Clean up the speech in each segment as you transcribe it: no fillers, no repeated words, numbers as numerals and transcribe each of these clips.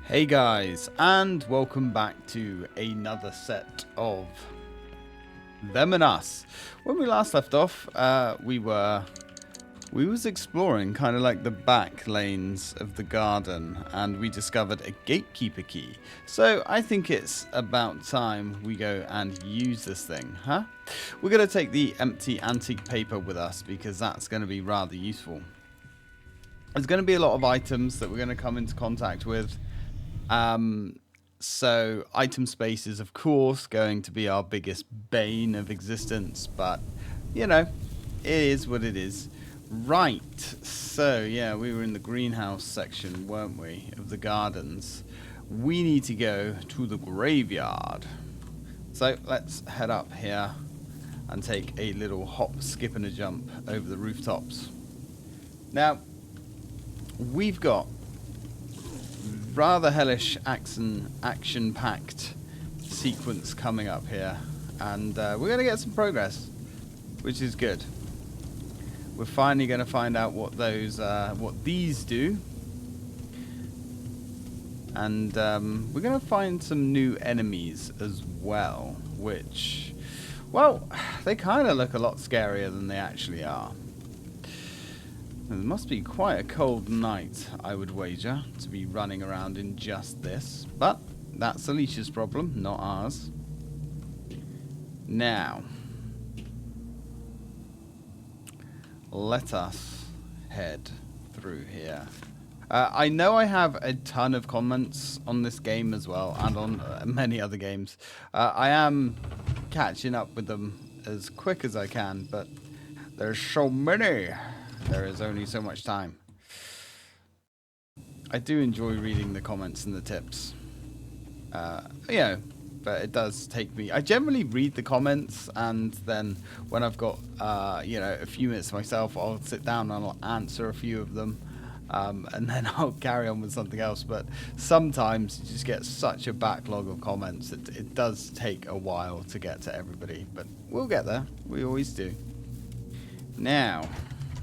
Hey guys, and welcome back to another set of Them and Us. When we last left off, we was exploring kind of like the back lanes of the garden, and we discovered a gatekeeper key. So I think it's about time we go and use this thing, huh? We're going to take the empty antique paper with us because that's going to be rather useful. There's going to be a lot of items that we're going to come into contact with. So item space is of course going to be our biggest bane of existence, but you know, it is what it is. Right, so yeah, we were in the greenhouse section, weren't we, of the gardens. We need to go to the graveyard. So let's head up here and take a little hop, skip and a jump over the rooftops. Now, we've got rather hellish action-packed sequence coming up here, and we're going to get some progress, which is good. We're finally going to find out what these do, and we're going to find some new enemies as well, which, well, they kind of look a lot scarier than they actually are. It must be quite a cold night, I would wager, to be running around in just this. But that's Alicia's problem, not ours. Now, let us head through here. I know I have a ton of comments on this game as well, and on many other games. I am catching up with them as quick as I can, but there's so many. There is only so much time. I do enjoy reading the comments and the tips. You know, but it does take me... I generally read the comments, and then when I've got, you know, a few minutes to myself, I'll sit down and I'll answer a few of them. And then I'll carry on with something else. But sometimes you just get such a backlog of comments that it does take a while to get to everybody. But we'll get there. We always do. Now,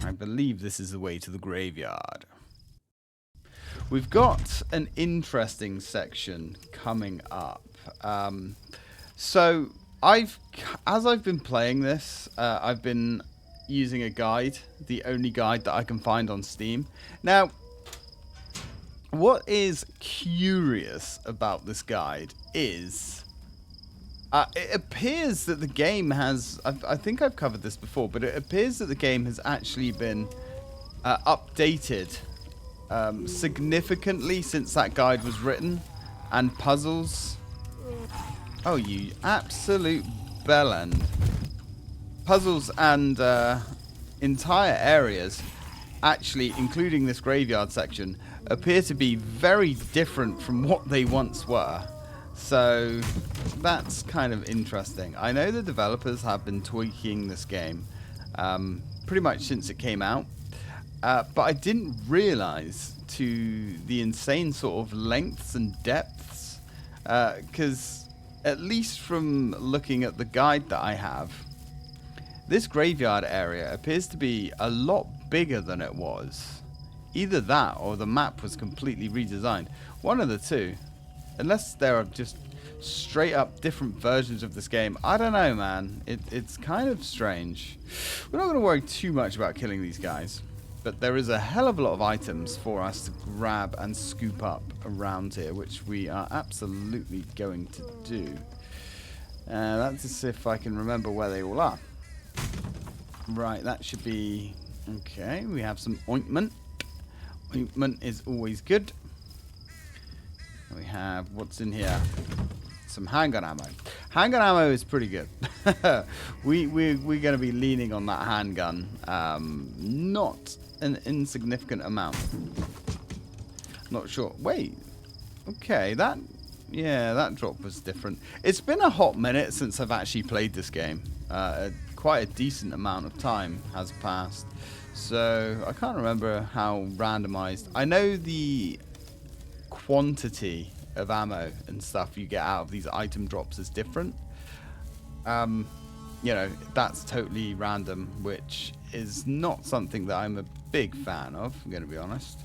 I believe this is the way to the graveyard. We've got an interesting section coming up. So as I've been playing this, I've been using a guide, the only guide that I can find on Steam. Now, what is curious about this guide is it appears that the game has, I think I've covered this before, but it appears that the game has actually been updated significantly since that guide was written, and puzzles... Oh, you absolute bellend. Puzzles and entire areas, actually including this graveyard section, appear to be very different from what they once were. So that's kind of interesting. I know the developers have been tweaking this game pretty much since it came out, but I didn't realize to the insane sort of lengths and depths, because at least from looking at the guide that I have, this graveyard area appears to be a lot bigger than it was. Either that or the map was completely redesigned. One of the two. Unless there are just straight up different versions of this game. I don't know, man. It's kind of strange. We're not going to worry too much about killing these guys. But there is a hell of a lot of items for us to grab and scoop up around here, which we are absolutely going to do. That's if I can remember where they all are. Right, that should be... Okay, we have some ointment. Ointment is always good. We have, what's in here? Some handgun ammo. Handgun ammo is pretty good. We're going to be leaning on that handgun. Not an insignificant amount. Not sure. Wait. Okay, that drop was different. It's been a hot minute since I've actually played this game. Quite a decent amount of time has passed. So I can't remember how randomized. I know the quantity of ammo and stuff you get out of these item drops is different. You know, that's totally random, which is not something that I'm a big fan of, I'm going to be honest.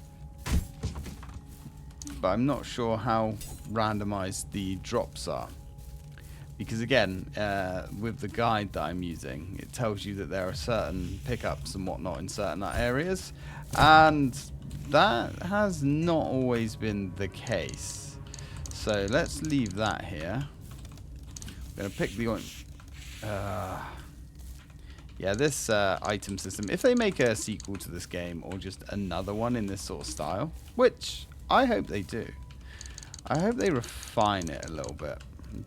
but I'm not sure how randomized the drops are. Because again, with the guide that I'm using, it tells you that there are certain pickups and whatnot in certain areas, and that has not always been the case. So let's leave that here. I'm going to pick the yeah, this item system, if they make a sequel to this game or just another one in this sort of style, which I hope they do, I hope they refine it a little bit.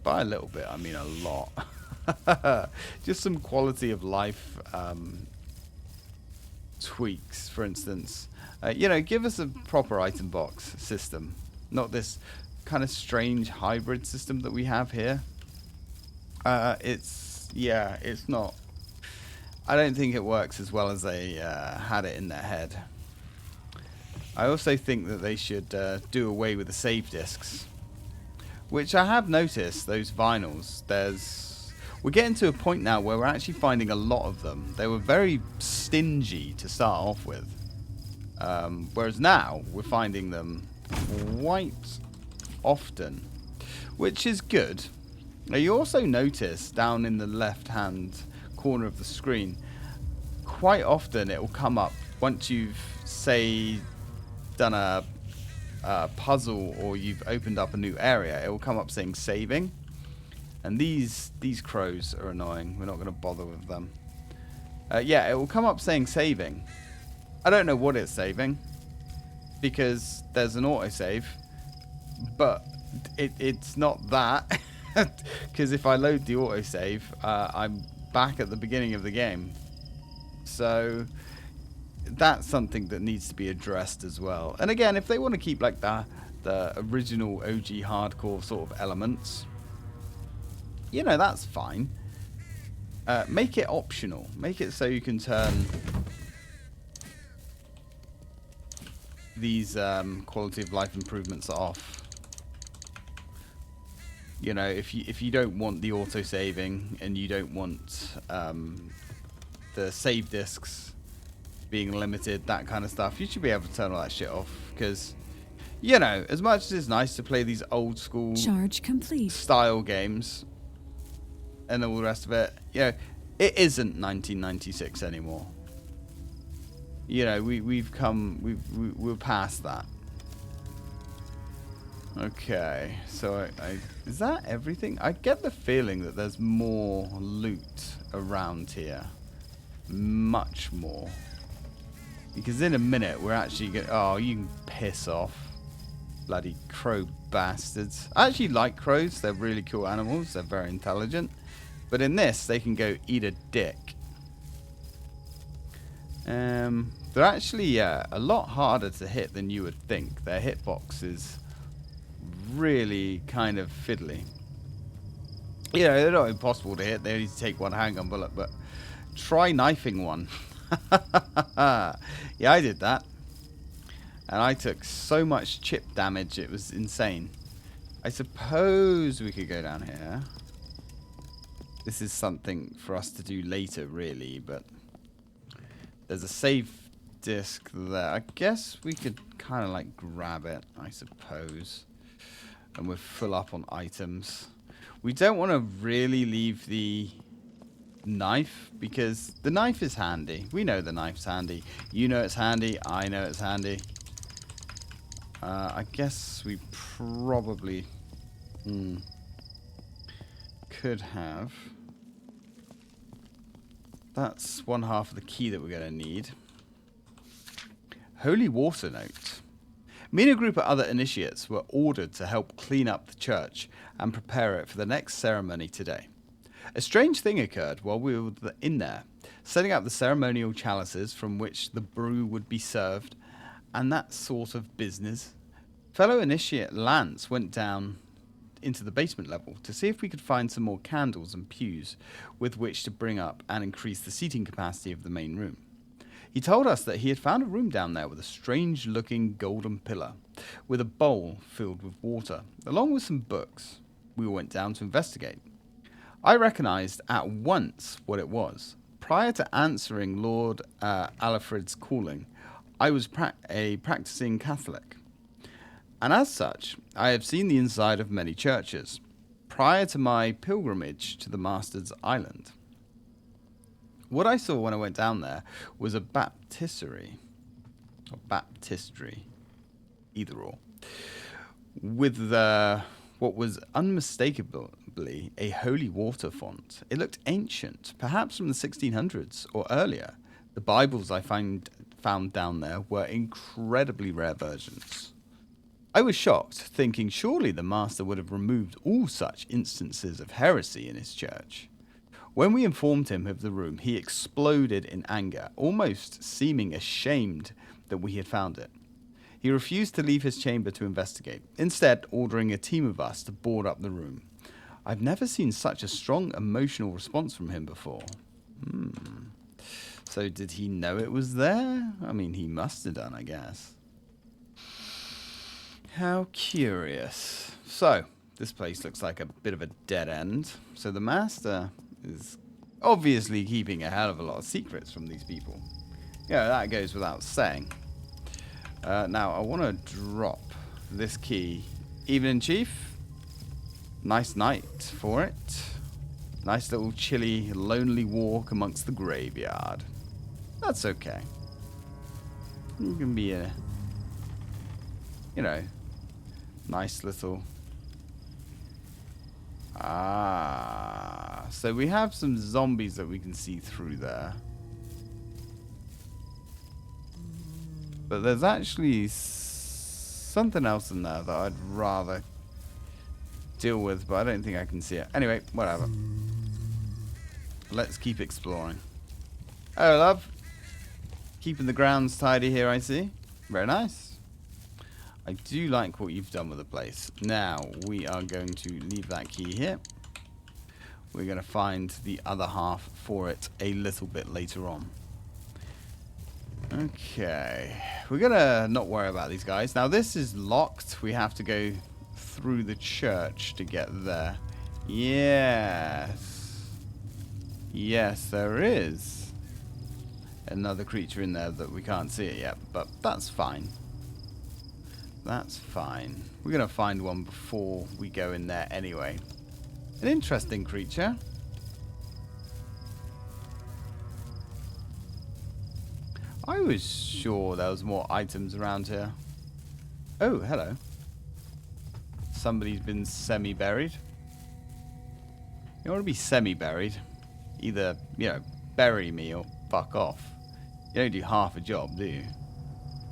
By a little bit, I mean a lot. Just some quality of life tweaks, for instance. You know, give us a proper item box system, not this kind of strange hybrid system that we have here. It's not. I don't think it works as well as they had it in their head. I also think that they should do away with the save discs, which I have noticed, those vinyls. We're getting to a point now where we're actually finding a lot of them. They were very stingy to start off with, whereas now we're finding them quite often, which is good. Now you also notice down in the left-hand corner of the screen, quite often it will come up once you've, say, done a puzzle or you've opened up a new area. It will come up saying saving, and these crows are annoying. We're not going to bother with them. Yeah, it will come up saying saving. I don't know what it's saving because there's an autosave, but it's not that. Because if I load the autosave, I'm back at the beginning of the game. So that's something that needs to be addressed as well. And again, if they want to keep like the original OG hardcore sort of elements, you know, that's fine. Make it optional. Make it so you can turn these quality of life improvements off. You know, if you don't want the auto saving and you don't want the save discs being limited, that kind of stuff, you should be able to turn all that shit off. Because, you know, as much as it's nice to play these old school charge complete style games and all the rest of it, you know, it isn't 1996 anymore. You know, we're past that. Okay, so is that everything? I get the feeling that there's more loot around here. Much more. Because in a minute, we're actually going to... Oh, you can piss off. Bloody crow bastards. I actually like crows. They're really cool animals. They're very intelligent. But in this, they can go eat a dick. They're actually a lot harder to hit than you would think. Their hitbox is really kind of fiddly. You know, they're not impossible to hit. They only take one handgun bullet, but try knifing one. Yeah, I did that. And I took so much chip damage, it was insane. I suppose we could go down here. This is something for us to do later, really, but there's a save disc there. I guess we could kind of like grab it, I suppose. And we're full up on items. We don't want to really leave the knife because the knife is handy. We know the knife's handy. You know it's handy. I know it's handy. I guess we probably could have. That's one half of the key that we're going to need. Holy water note. Me and a group of other initiates were ordered to help clean up the church and prepare it for the next ceremony today. A strange thing occurred while we were in there, setting up the ceremonial chalices from which the brew would be served, and that sort of business. Fellow initiate Lance went down into the basement level to see if we could find some more candles and pews with which to bring up and increase the seating capacity of the main room. He told us that he had found a room down there with a strange-looking golden pillar, with a bowl filled with water, along with some books. We went down to investigate. I recognized at once what it was. Prior to answering Lord Alfred's calling, I was a practicing Catholic. And as such, I have seen the inside of many churches prior to my pilgrimage to the Master's Island. What I saw when I went down there was a baptistery, or baptistry, either or, with what was unmistakably a holy water font. It looked ancient, perhaps from the 1600s or earlier. The Bibles I found down there were incredibly rare versions. I was shocked, thinking surely the Master would have removed all such instances of heresy in his church. When we informed him of the room, he exploded in anger, almost seeming ashamed that we had found it. He refused to leave his chamber to investigate, instead ordering a team of us to board up the room. I've never seen such a strong emotional response from him before. So did he know it was there? I mean, he must have done, I guess. How curious. So, this place looks like a bit of a dead end. So the Master is obviously keeping a hell of a lot of secrets from these people. Yeah, that goes without saying. Now, I want to drop this key. Evening, Chief. Nice night for it. Nice little chilly, lonely walk amongst the graveyard. That's okay. You can be a, nice little... so we have some zombies that we can see through there. But there's actually something else in there that I'd rather deal with, but I don't think I can see it. Anyway, whatever. Let's keep exploring. Oh, love. Keeping the grounds tidy here, I see. Very nice. I do like what you've done with the place. Now, we are going to leave that key here. We're going to find the other half for it a little bit later on. Okay. We're going to not worry about these guys. Now, this is locked. We have to go through the church to get there. Yes. Yes, there is another creature in there that we can't see it yet, but that's fine. That's fine. We're going to find one before we go in there anyway. An interesting creature. I was sure there was more items around here. Oh, hello. Somebody's been semi-buried. You want to be semi-buried? Either, bury me or fuck off. You don't do half a job, do you?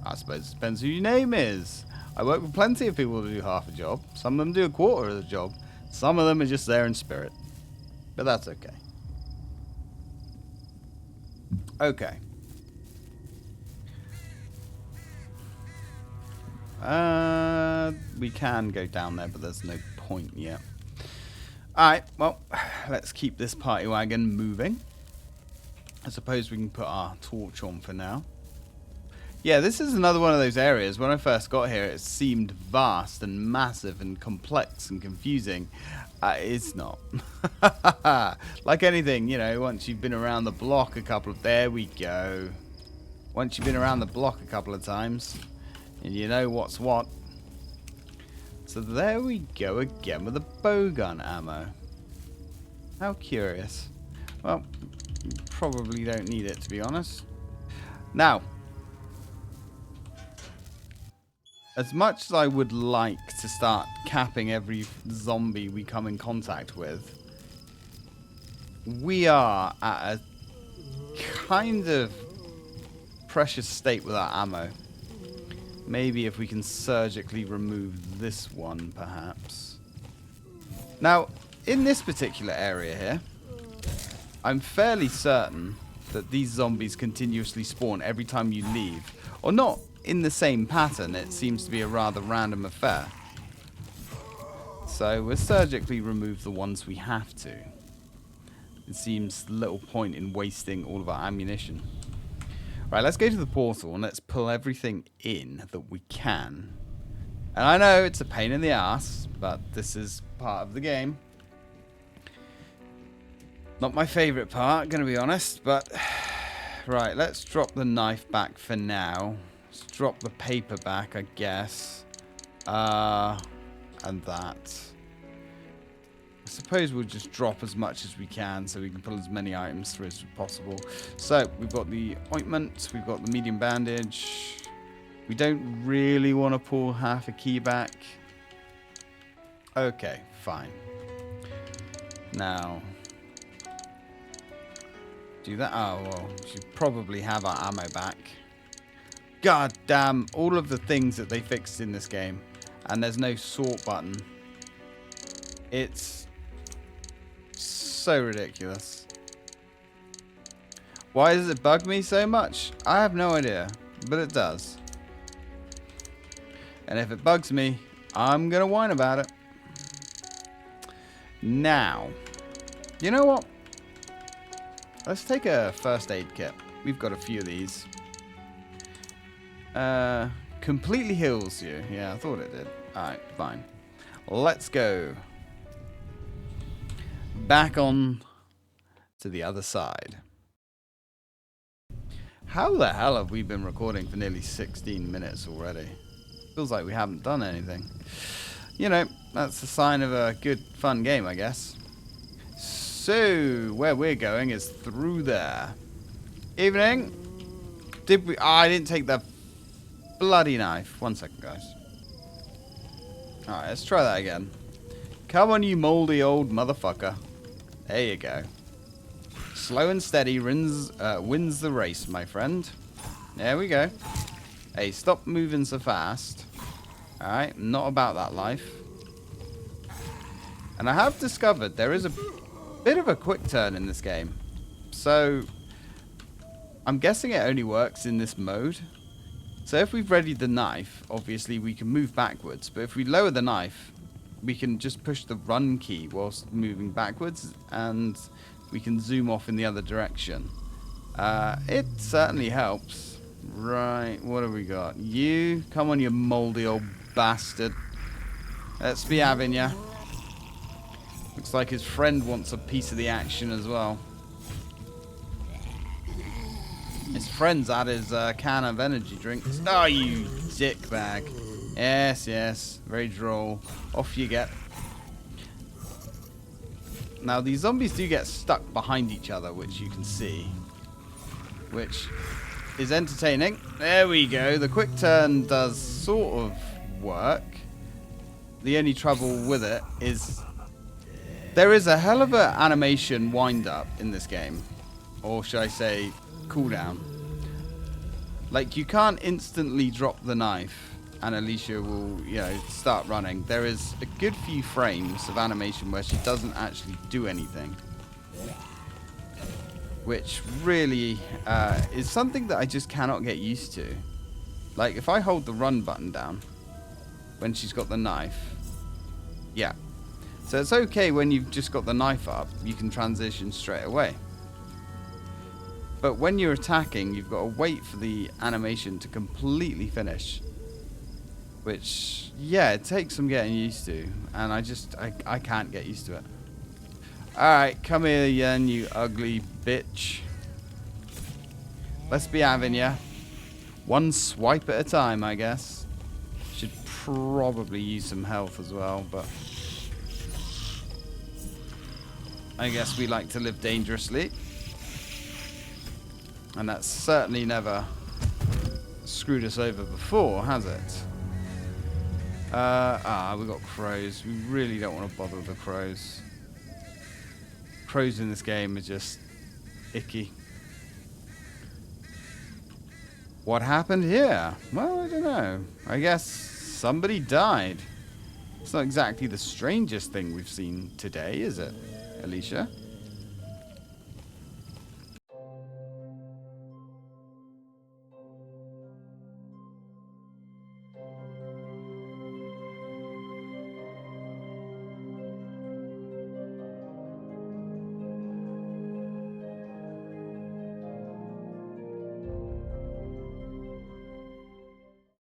I suppose it depends who your name is. I work with plenty of people who do half a job. Some of them do a quarter of the job. Some of them are just there in spirit. But that's okay. Okay. We can go down there, but there's no point yet. Alright, well, let's keep this party wagon moving. I suppose we can put our torch on for now. Yeah, this is another one of those areas. When I first got here, it seemed vast and massive and complex and confusing. It's not. Like anything, once you've been around the block a couple of... There we go. Once you've been around the block a couple of times, and you know what's what. So there we go again with the bowgun ammo. How curious. Well, probably don't need it, to be honest. Now, as much as I would like to start capping every zombie we come in contact with, we are at a kind of precious state with our ammo. Maybe if we can surgically remove this one, perhaps. Now, in this particular area here, I'm fairly certain that these zombies continuously spawn every time you leave. Or not in the same pattern, it seems to be a rather random affair. So we'll surgically remove the ones we have to. It seems little point in wasting all of our ammunition. Right, let's go to the portal and let's pull everything in that we can. And I know it's a pain in the ass, but this is part of the game. Not my favorite part, gonna be honest, but... Right, let's drop the knife back for now. Let's drop the paper back, I guess. And that. I suppose we'll just drop as much as we can so we can pull as many items through as possible. So, we've got the ointment. We've got the medium bandage. We don't really want to pull half a key back. Okay, fine. Now, do that. Oh, well, we should probably have our ammo back. God damn, all of the things that they fixed in this game. And there's no sort button. It's so ridiculous. Why does it bug me so much? I have no idea, but it does. And if it bugs me, I'm going to whine about it. Now, you know what? Let's take a first aid kit. We've got a few of these. Completely heals you. Yeah, I thought it did. Alright, fine. Let's go. Back on to the other side. How the hell have we been recording for nearly 16 minutes already? Feels like we haven't done anything. You know, that's a sign of a good, fun game, I guess. So, where we're going is through there. Evening. Did we... Oh, I didn't take the bloody knife. 1 second, guys. Alright, let's try that again. Come on, you moldy old motherfucker. There you go. Slow and steady wins the race, my friend. There we go. Hey, stop moving so fast. Alright, not about that life. And I have discovered there is a bit of a quick turn in this game. So, I'm guessing it only works in this mode. So if we've readied the knife, obviously we can move backwards. But if we lower the knife, we can just push the run key whilst moving backwards. And we can zoom off in the other direction. It certainly helps. Right, what have we got? You, come on, you moldy old bastard. Let's be having ya. Looks like his friend wants a piece of the action as well. His friend's had his can of energy drinks. Oh, you dickbag. Yes, yes. Very droll. Off you get. Now, these zombies do get stuck behind each other, which you can see. Which is entertaining. There we go. The quick turn does sort of work. The only trouble with it is there is a hell of an animation wind-up in this game. Or should I say, cooldown. Like, you can't instantly drop the knife and Alicia will, you know, start running. There is a good few frames of animation where she doesn't actually do anything. Which really is something that I just cannot get used to. Like, if I hold the run button down when she's got the knife, yeah. So it's okay when you've just got the knife up, you can transition straight away. But when you're attacking, you've got to wait for the animation to completely finish. Which, yeah, it takes some getting used to. And I can't get used to it. Alright, come here, Yen, you ugly bitch. Let's be having ya. One swipe at a time, I guess. Should probably use some health as well, but I guess we like to live dangerously. And that's certainly never screwed us over before, has it? We've got crows. We really don't want to bother with the crows. Crows in this game are just icky. What happened here? Well, I don't know. I guess somebody died. It's not exactly the strangest thing we've seen today, is it, Alicia?